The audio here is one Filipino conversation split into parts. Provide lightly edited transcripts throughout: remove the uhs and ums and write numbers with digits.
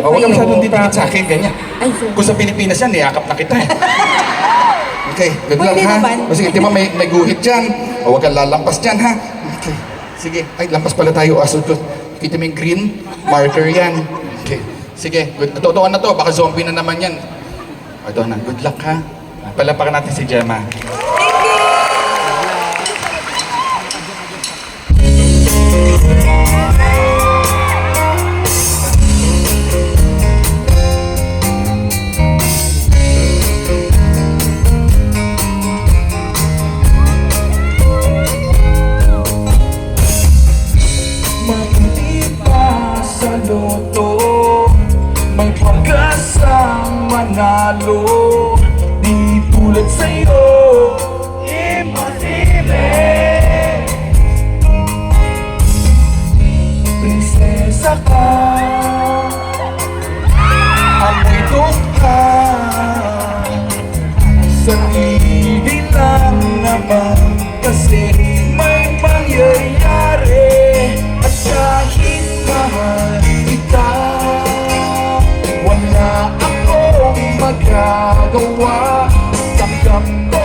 po Huwag ka kayo. masyadong didikit sa akin, ganyan. Ay, sorry. Kung sa Pilipinas yan, niyakap na kita. Okay, good luck Pwede ha. naman. O sige, di ba may guhit dyan? O huwag kang lalampas dyan ha. Okay, sige. Ay, lampas pala tayo, asod ko. Kita mo yung green? Marker yan. Okay, sige. Good. Totoo na to, baka zombie na naman yan. Ito na, good luck ha. Palapakan natin si Gemma. Sa loto, may pag-asang manalo. Di tulad sa'yo, imposible. Prinsesa ka, amoy dukha. Sarili lang naman kasi may mangyayari. At kahit mahal kita, wala akong magagawa. Tanggap ko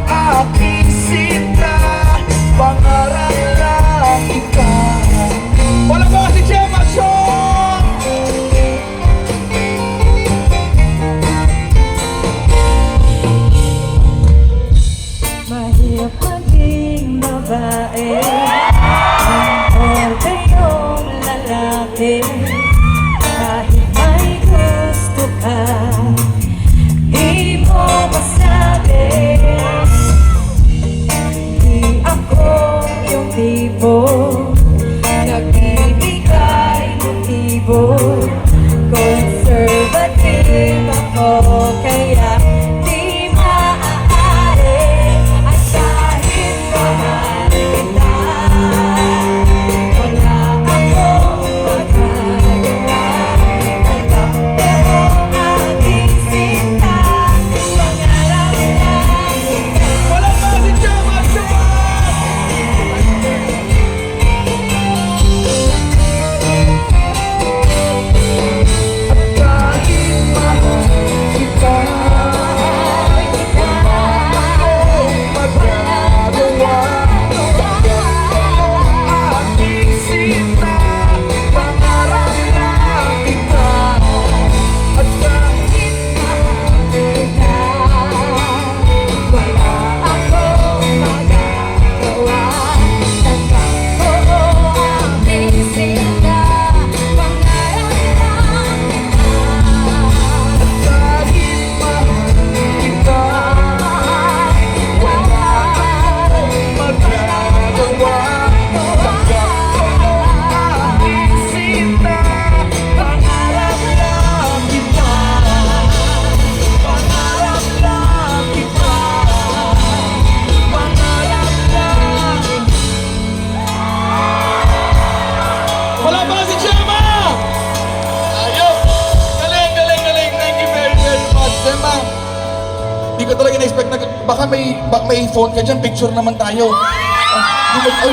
aking sinta, pangarap lang kita. Wala ba si Gemma Show? Mahirap maging babae, ang kayong lalaki. Kahit may gusto ka, di mo masabi. Di ako yung tipo, nagbibigay motibo. Conservative ako, kaya di maaari. At kahit mahal kita, wala akong magagawa. Tanggap ko aking sinta, pangarap lang kita. Wala ba si Gemma Show? Kahit mahal kita, wala akong magagawa. Tanggap ko aking sinta, pangarap lang kita. At kahit Wala akong magagawa. Tanggap ko aking sinta, pangarap lang kita. kahit mahal kita, wala akong magagawa. Tanggap ko aking sinta, pangarap lang kita. Pangarap lang kita. Pangarap lang. Wala ba si Gemma? Ayun! Galing, galing, galing. Thank you very, very much. Gemma, di ko talaga na-expect na baka may phone ka dyan, picture naman tayo. Di ba, ay,